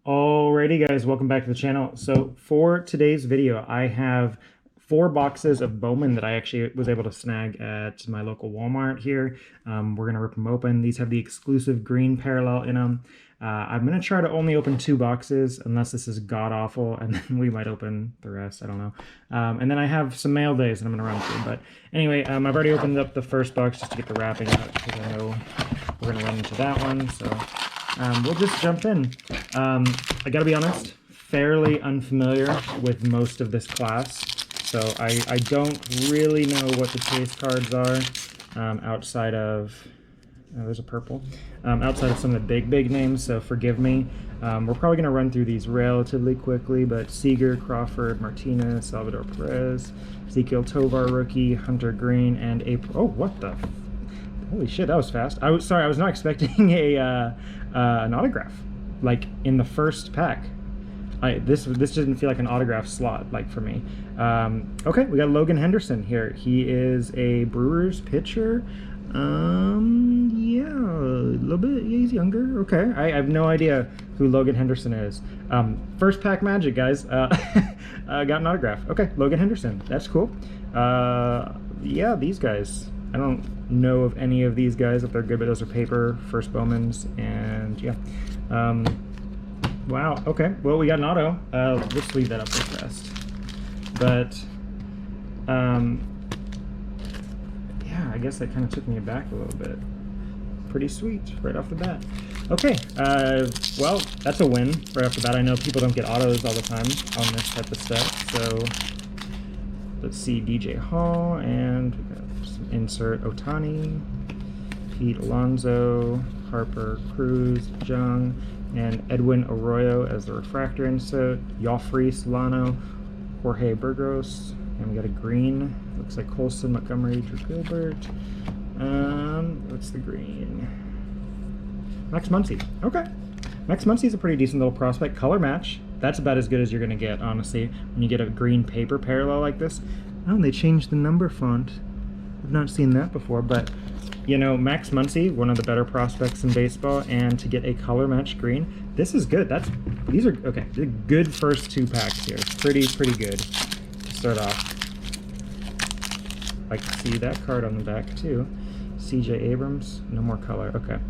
Alrighty guys, welcome back to the channel. So for today's video, I have 4 boxes of Bowman that I actually was able to snag at my local Walmart here. We're going to rip them open. These have the exclusive green parallel in them. I'm going to try to only open 2 boxes unless this is god-awful, and then we might open the rest. I don't know. And then I have some Maildays that I'm going to run through. But anyway, I've already opened up the first box just to get the wrapping out because I know we're going to run into that one. So we'll just jump in. I gotta be honest, fairly unfamiliar with most of this class, so I don't really know what the chase cards are outside of, there's a purple, outside of some of the big names, so forgive me. We're probably going to run through these relatively quickly, but Seager, Crawford, Martinez, Salvador Perez, Ezekiel Tovar rookie, Hunter Green, and April. Oh, what the? Holy shit, that was fast. I was not expecting an autograph like in the first pack. This didn't feel like an autograph slot like for me. Okay, we got Logan Henderson here. He is a Brewers pitcher. Yeah, a little bit. Yeah, he's younger. Okay, I have no idea who Logan Henderson is. First pack magic, guys. Got an autograph. Okay, Logan Henderson. That's cool. Yeah, these guys. I don't know of any of these guys, if they're good, but those are paper, first Bowmans, and yeah. Wow, okay, well, we got an auto. Let's leave that up real fast. But, yeah, I guess that kind of took me aback a little bit. Pretty sweet, right off the bat. Okay, well, that's a win right off the bat. I know people don't get autos all the time on this type of stuff, so let's see, DJ Hall, and we got some insert Ohtani, Pete Alonso, Harper, Cruz, Jung, and Edwin Arroyo as the refractor insert, Joffrey Solano, Jorge Burgos, and we got a green, looks like Colson, Montgomery, Drew Gilbert. What's the green? Max Muncy. Okay. Max Muncy's a pretty decent little prospect. Color match. That's about as good as you're going to get, honestly, when you get a green paper parallel like this. Oh, they changed the number font. I've not seen that before, but, you know, Max Muncy, one of the better prospects in baseball, and to get a color match green, this is good. These are, okay, the good first 2 packs here. Pretty good to start off. I can see that card on the back, too. CJ Abrams, no more color, okay.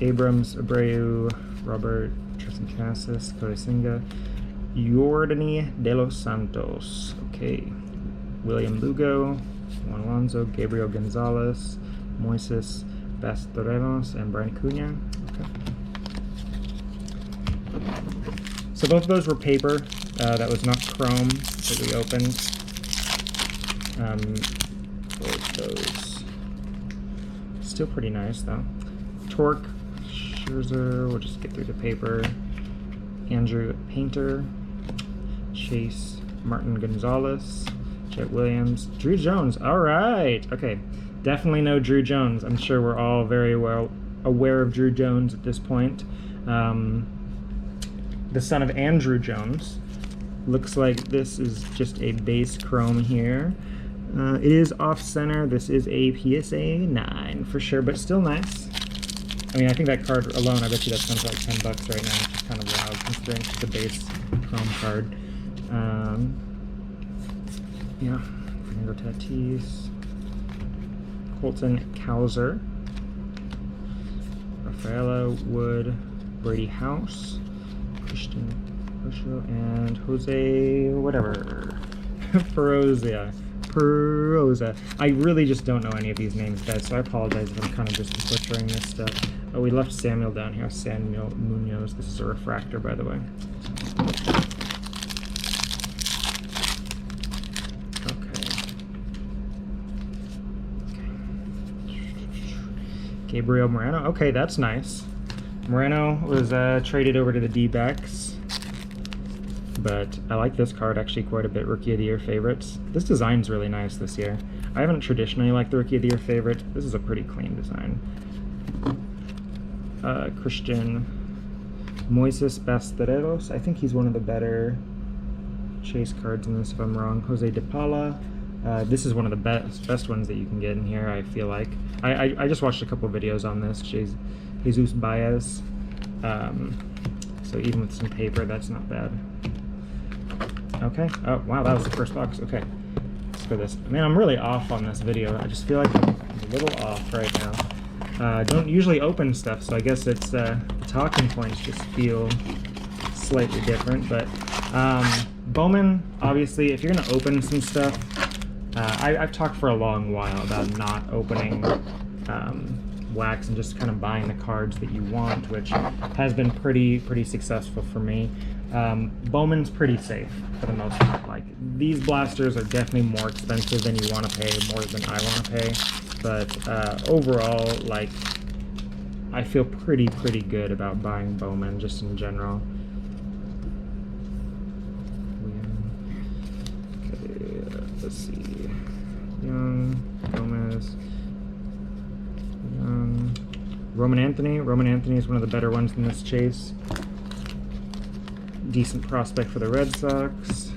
Abrams, Abreu, Robert, Tristan Casas, Cody Singa, Yordany De Los Santos, okay. William Lugo, Juan Alonso, Gabriel Gonzalez, Moises Basterelos, and Brian Cunha. Okay. So both of those were paper. That was not chrome that we opened. Both those. Still pretty nice though. Torque, Scherzer, we'll just get through the paper. Andrew Painter, Chase, Martin Gonzalez, Chet Williams, Drew Jones. All right. Okay. Definitely know Drew Jones. I'm sure we're all very well aware of Drew Jones at this point. The son of Andrew Jones. Looks like this is just a base chrome here. It is off-center. This is a PSA 9 for sure, but still nice. I mean, I think that card alone, I bet you that sounds like $10 right now, which is kind of wild considering it's the base chrome card. Yeah, Fernando Tatis, Colton Cowser, Rafaela Wood, Brady House, Christian Herschel, and Jose whatever. Perosa. I really just don't know any of these names, guys, so I apologize if I'm kind of just butchering this stuff. Oh, we left Samuel down here. Samuel Munoz. This is a refractor, by the way. Gabriel Moreno. Okay, that's nice. Moreno was traded over to the D-backs. But I like this card actually quite a bit. Rookie of the Year favorites. This design's really nice this year. I haven't traditionally liked the Rookie of the Year favorite. This is a pretty clean design. Christian Moises Basterelos. I think he's one of the better chase cards in this, if I'm wrong. Jose De Paula. This is one of the best ones that you can get in here, I feel like. I just watched a couple videos on this. Jesus Baez. So even with some paper, that's not bad. Okay. Oh, wow, that was the first box. Okay. Let's go this. Man, I'm really off on this video. I just feel like I'm a little off right now. I don't usually open stuff, so I guess it's the talking points just feel slightly different. But Bowman, obviously, if you're going to open some stuff, I've talked for a long while about not opening wax and just kind of buying the cards that you want, which has been pretty successful for me. Bowman's pretty safe for the most part. Like, these blasters are definitely more expensive than you want to pay, more than I want to pay, but overall, like, I feel pretty good about buying Bowman just in general. Okay, let's see. Young, Gomez, Young, Roman Anthony. Roman Anthony is one of the better ones in this chase. Decent prospect for the Red Sox.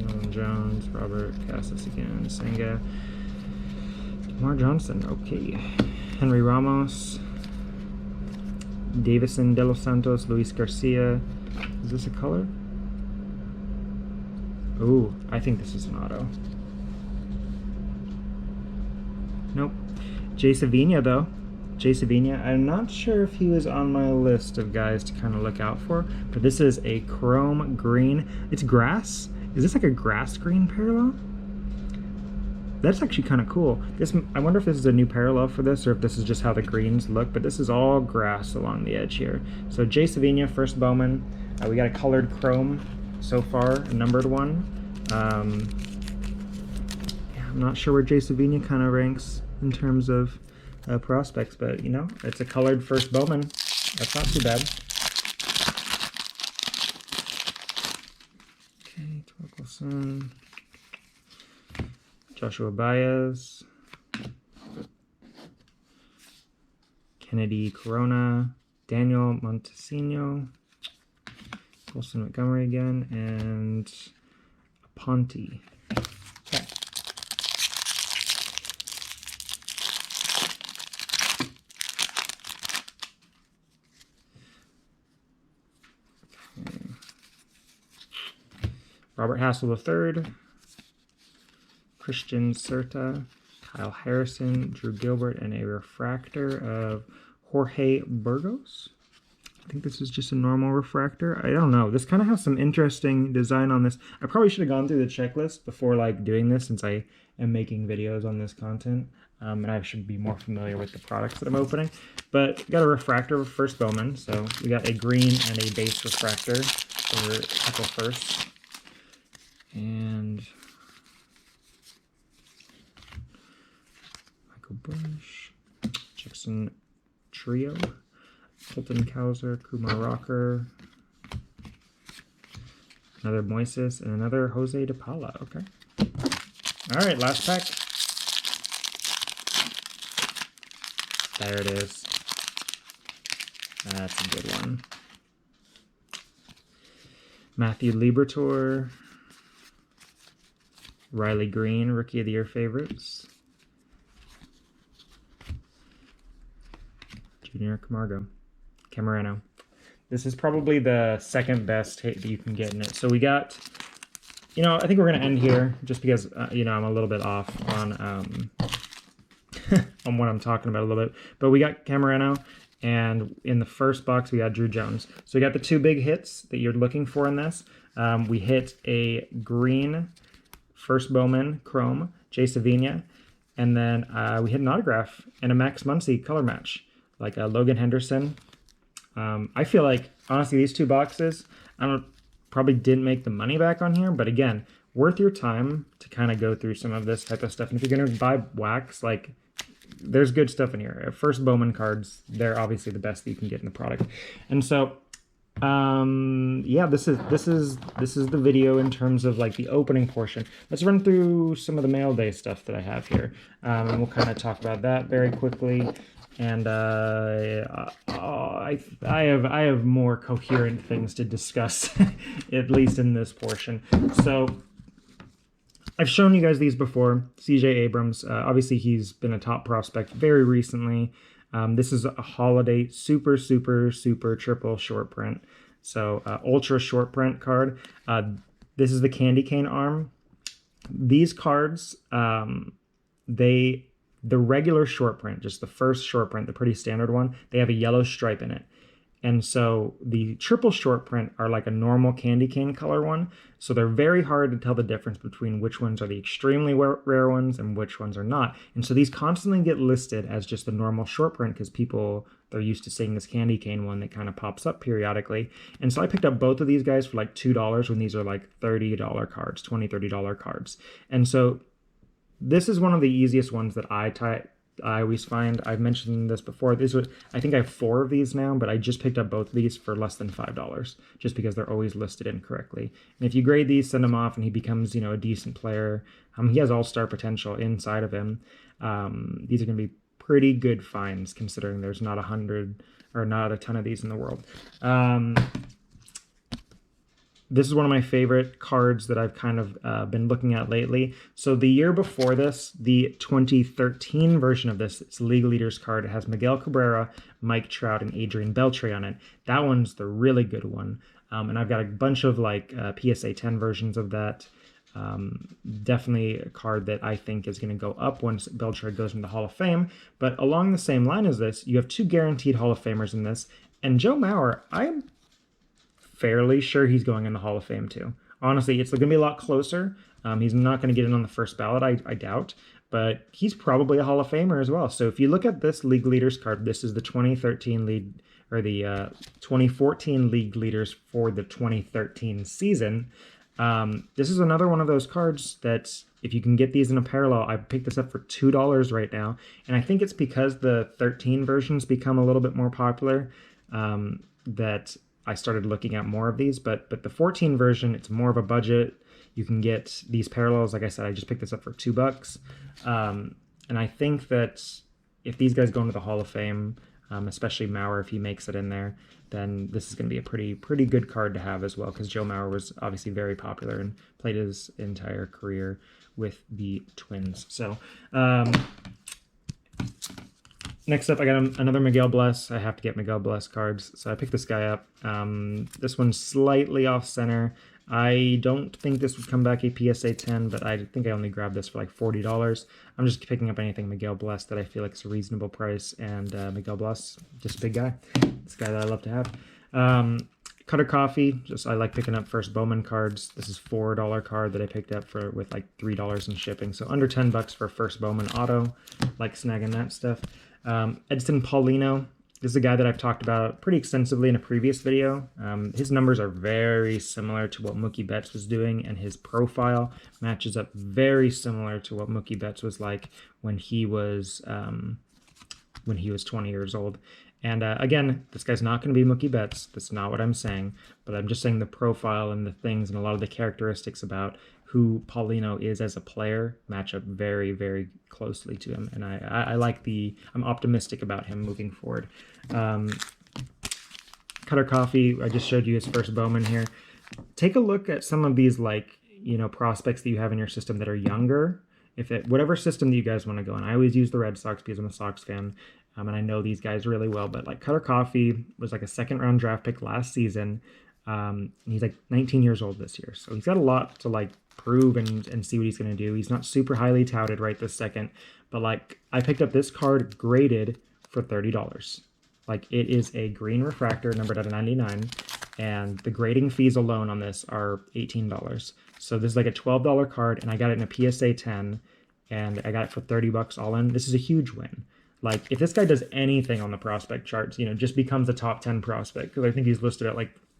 Nolan Jones, Robert Cassis again, Senga, DeMar Johnson, okay. Henry Ramos, Davison, De Los Santos, Luis Garcia. Is this a color? Ooh, I think this is an auto. Nope. Jay Savina, though. Jay Savina, I'm not sure if he was on my list of guys to kind of look out for, but this is a chrome green. It's grass. Is this like a grass green parallel? That's actually kind of cool. This, I wonder if this is a new parallel for this, or if this is just how the greens look, but this is all grass along the edge here. So Jay Savina, first Bowman. We got a colored chrome so far, a numbered one. I'm not sure where Jay Savina kind of ranks in terms of prospects, but you know, it's a colored first Bowman. That's not too bad. Okay, Torkelson, Joshua Baez, Kennedy Corona, Daniel Montesino, Wilson Montgomery again, and Ponte. Okay. Robert Hassel III, Christian Serta, Kyle Harrison, Drew Gilbert, and a refractor of Jorge Burgos. I think this is just a normal refractor. I don't know. This kind of has some interesting design on this. I probably should have gone through the checklist before like doing this, since I am making videos on this content. And I should be more familiar with the products that I'm opening. But we got a refractor of first Bowman. So we got a green and a base refractor for a couple firsts. And Michael Bush, Jackson Trio, Colton Cowser, Kumar Rocker, another Moises, and another Jose De Paula. Okay. All right, last pack. There it is. That's a good one. Matthew Liberatore, Riley Green, Rookie of the Year favorites. Junior Camarano. This is probably the second best hit that you can get in it. So we got, you know, I think we're going to end here just because, you know, I'm a little bit off on on what I'm talking about a little bit. But we got Camarano, and in the first box we got Drew Jones. So we got the two big hits that you're looking for in this. We hit a green first Bowman Chrome, Jay Savina, and then we hit an autograph and a Max Muncy color match, like a Logan Henderson. I feel like, honestly, these two boxes, probably didn't make the money back on here, but again, worth your time to kind of go through some of this type of stuff. And if you're going to buy wax, like, there's good stuff in here. First Bowman cards, they're obviously the best that you can get in the product. And so, yeah, this is the video in terms of like the opening portion. Let's run through some of the Mailday stuff that I have here, and we'll kind of talk about that very quickly. And I have more coherent things to discuss, at least in this portion. So I've shown you guys these before. CJ Abrams, obviously he's been a top prospect very recently. This is a holiday super, super, super triple short print. So ultra short print card. This is the candy cane arm. These cards, the regular short print, just the first short print, the pretty standard one, they have a yellow stripe in it. And so the triple short print are like a normal candy cane color one. So they're very hard to tell the difference between which ones are the extremely rare ones and which ones are not. And so these constantly get listed as just the normal short print because people, they're used to seeing this candy cane one that kind of pops up periodically. And so I picked up both of these guys for like $2 when these are like $30 cards, $20, $30 cards. And so this is one of the easiest ones that I always find. I've mentioned this before. I think I have 4 of these now, but I just picked up both of these for less than $5 just because they're always listed incorrectly. And if you grade these, send him off, and he becomes, a decent player. He has all-star potential inside of him. These are going to be pretty good finds considering there's not 100 or not a ton of these in the world. This is one of my favorite cards that I've kind of been looking at lately. So the year before this, the 2013 version of this, it's a League Leaders card. It has Miguel Cabrera, Mike Trout, and Adrian Beltre on it. That one's the really good one. And I've got a bunch of like PSA 10 versions of that. Definitely a card that I think is going to go up once Beltre goes into the Hall of Fame. But along the same line as this, you have 2 guaranteed Hall of Famers in this. And Joe Mauer, I'm fairly sure he's going in the Hall of Fame too. Honestly, it's going to be a lot closer. He's not going to get in on the first ballot, I doubt, but he's probably a Hall of Famer as well. So if you look at this League Leaders card, this is the 2013 league or the 2014 League Leaders for the 2013 season. This is another one of those cards that if you can get these in a parallel, I picked this up for $2 right now, and I think it's because the 13 versions become a little bit more popular that I started looking at more of these, but the 14 version, it's more of a budget. You can get these parallels. Like I said, I just picked this up for $2. And I think that if these guys go into the Hall of Fame, especially Mauer, if he makes it in there, then this is going to be a pretty good card to have as well, because Joe Mauer was obviously very popular and played his entire career with the Twins. So next up, I got another Miguel Bless. I have to get Miguel Bless cards, so I picked this guy up. This one's slightly off center. I don't think this would come back a PSA 10, but I think I only grabbed this for like $40. I'm just picking up anything Miguel Bless that I feel like is a reasonable price, and Miguel Bless, just a big guy. This guy that I love to have. Cutter Coffee, I like picking up first Bowman cards. This is $4 card that I picked up with like $3 in shipping, so under $10 for first Bowman auto. Like snagging that stuff. Edson Paulino, this is a guy that I've talked about pretty extensively in a previous video. His numbers are very similar to what Mookie Betts was doing, and his profile matches up very similar to what Mookie Betts was like when he was 20 years old. And again, this guy's not going to be Mookie Betts. That's not what I'm saying. But I'm just saying the profile and the things and a lot of the characteristics about who Paulino is as a player match up very, very closely to him. And I'm optimistic about him moving forward. Cutter Coffee, I just showed you his first Bowman here. Take a look at some of these prospects that you have in your system that are younger. Whatever system that you guys want to go in. I always use the Red Sox because I'm a Sox fan. And I know these guys really well, but like Cutter Coffee was like a 2nd-round draft pick last season. And he's like 19 years old this year. So he's got a lot to prove and see what he's going to do. He's not super highly touted right this second, but I picked up this card graded for $30. It is a green refractor numbered out of 99, and the grading fees alone on this are $18. So this is like a $12 card, and I got it in a PSA 10, and I got it for $30 all in. This is a huge win. If this guy does anything on the prospect charts, just becomes a top 10 prospect, because I think he's listed at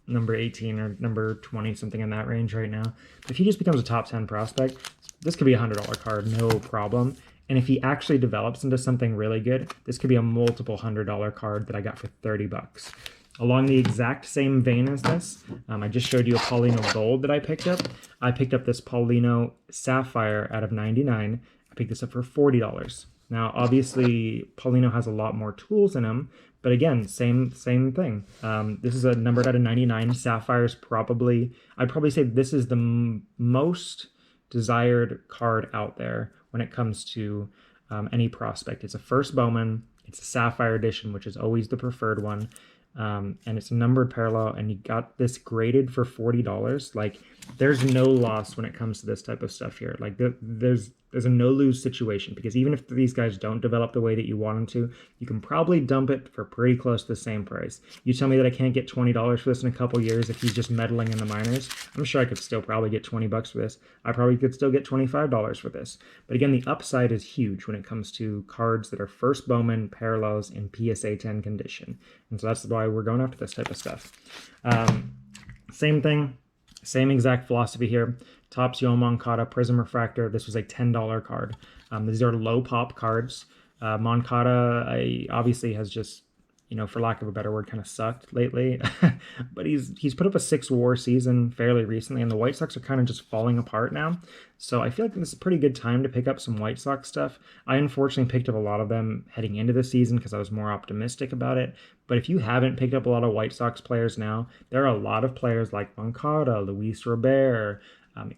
number 18 or number 20, something in that range right now. But if he just becomes a top 10 prospect, this could be a $100 card, no problem. And if he actually develops into something really good, this could be a multiple $100 card that I got for $30. Along the exact same vein as this, I just showed you a Paulino Gold that I picked up. I picked up this Paulino Sapphire out of 99. I picked this up for $40. Now, obviously, Paulino has a lot more tools in him, but again, same thing. This is a numbered out of 99. Sapphire's I'd probably say this is the most desired card out there when it comes to any prospect. It's a first Bowman. It's a Sapphire Edition, which is always the preferred one. And it's a numbered parallel, and you got this graded for $40. Like, there's no loss when it comes to this type of stuff here. Like, there's a no-lose situation, because even if these guys don't develop the way that you want them to, you can probably dump it for pretty close to the same price. You tell me that I can't get $20 for this in a couple years if he's just meddling in the minors. I'm sure I could still probably get $20 for this. I probably could still get $25 for this. But again, the upside is huge when it comes to cards that are first Bowman, parallels, in PSA 10 condition. And so that's why we're going after this type of stuff. Same thing, same exact philosophy here. Topps Yo Moncada Prism Refractor. This was a $10 card. These are low pop cards. Moncada obviously has just, you know, for lack of a better word, kind of sucked lately. But he's put up a 6-WAR season fairly recently, and the White Sox are kind of just falling apart now. So I feel like this is a pretty good time to pick up some White Sox stuff. I unfortunately picked up a lot of them heading into the season because I was more optimistic about it. But if you haven't picked up a lot of White Sox players now, there are a lot of players like Moncada, Luis Robert,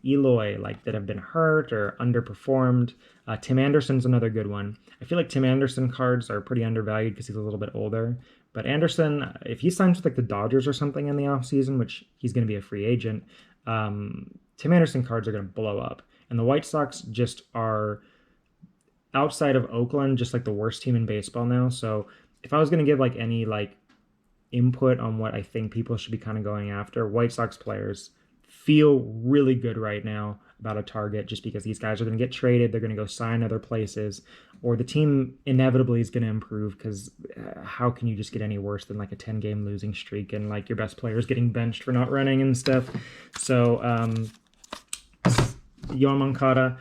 Eloy, like, that have been hurt or underperformed. Tim Anderson's another good one. I feel like Tim Anderson cards are pretty undervalued because he's a little bit older. But Anderson, if he signs with like the Dodgers or something in the offseason, which he's going to be a free agent, Tim Anderson cards are going to blow up. And the White Sox just are, outside of Oakland, just like the worst team in baseball now. So if I was going to give like any like input on what I think people should be kind of going after, White Sox players feel really good right now about a target, just because these guys are going to get traded, they're going to go sign other places, or the team inevitably is going to improve, because how can you just get any worse than like a 10-game losing streak and like your best players getting benched for not running and stuff. So Yoan Moncada,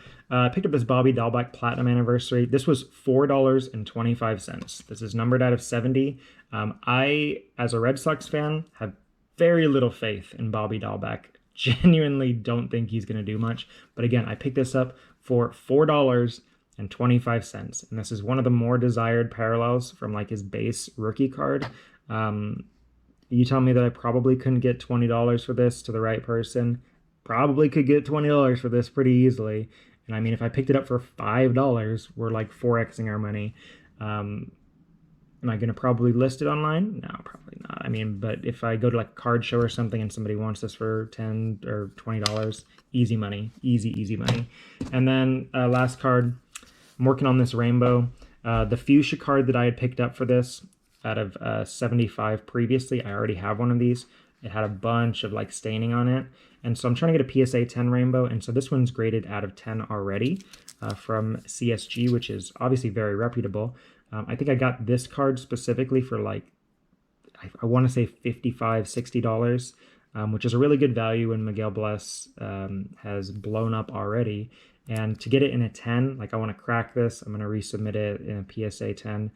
picked up this Bobby Dahlbeck Platinum Anniversary. This was $4.25. This is numbered out of 70. I, as a Red Sox fan, have very little faith in Bobby Dahlbeck. Genuinely don't think he's going to do much. But again, I picked this up for $4.25. And this is one of the more desired parallels from like his base rookie card. You tell me that I probably couldn't get $20 for this to the right person. Probably could get $20 for this pretty easily. And I mean, if I picked it up for $5, we're like 4xing our money. Am I going to probably list it online? No, probably not. I mean, but if I go to like a card show or something and somebody wants this for $10 or $20, easy money, easy money. And then last card, I'm working on this rainbow. The fuchsia card that I had picked up for this out of 75 previously, I already have one of these. It had a bunch of like staining on it. And so I'm trying to get a PSA 10 rainbow. And so this one's graded out of 10 already from CSG, which is obviously very reputable. I think I got this card specifically for like, I want to say $55, $60, which is a really good value when Miguel Bless has blown up already. And to get it in a 10, like I want to crack this, I'm going to resubmit it in a PSA 10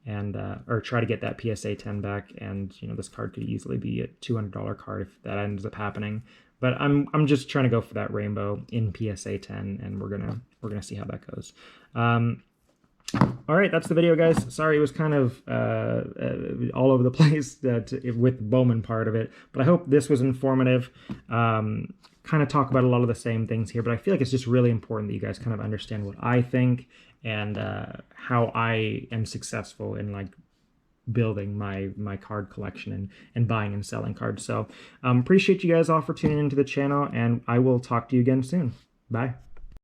and or try to get that PSA 10 back. And you know, this card could easily be a $200 card if that ends up happening. But I'm just trying to go for that rainbow in PSA 10, and we're gonna see how that goes. All right, that's the video, guys. Sorry, it was kind of all over the place with Bowman part of it, but I hope this was informative. Kind of talk about a lot of the same things here, but I feel like it's just really important that you guys kind of understand what I think and how I am successful in like building my card collection and buying and selling cards. So appreciate you guys all for tuning into the channel, and I will talk to you again soon. Bye.